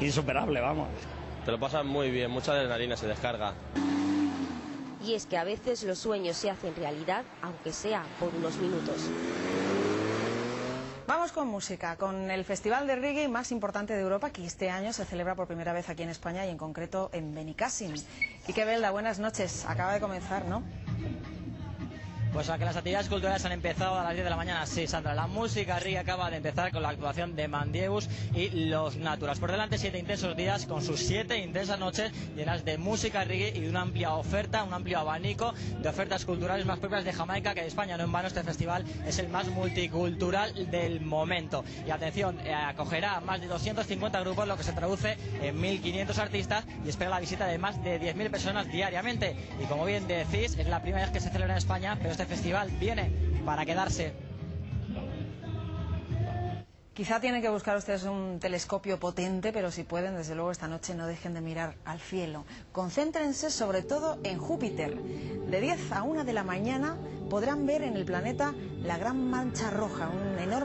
insuperable, vamos. Te lo pasas muy bien, mucha adrenalina se descarga. Y es que a veces los sueños se hacen realidad, aunque sea por unos minutos. Vamos con música, con el festival de reggae más importante de Europa, que este año se celebra por primera vez aquí en España y en concreto en Benicàssim. Quique Belda, buenas noches. Acaba de comenzar, ¿no? Pues a que las actividades culturales han empezado a las 10 de la mañana, sí, Sandra. La música reggae acaba de empezar con la actuación de Mandieus y Los Naturals. Por delante 7 intensos días con sus 7 intensas noches llenas de música reggae y de una amplia oferta, un amplio abanico de ofertas culturales más propias de Jamaica que de España. No en vano este festival es el más multicultural del momento. Y atención, acogerá más de 250 grupos, lo que se traduce en 1.500 artistas y espera la visita de más de 10.000 personas diariamente. Y como bien decís, es la primera vez que se celebra en España, pero este festival viene para quedarse. Quizá tienen que buscar ustedes un telescopio potente, pero si pueden, desde luego esta noche no dejen de mirar al cielo. Concéntrense sobre todo en Júpiter. De 10 a 1 de la mañana podrán ver en el planeta la Gran Mancha Roja, un enorme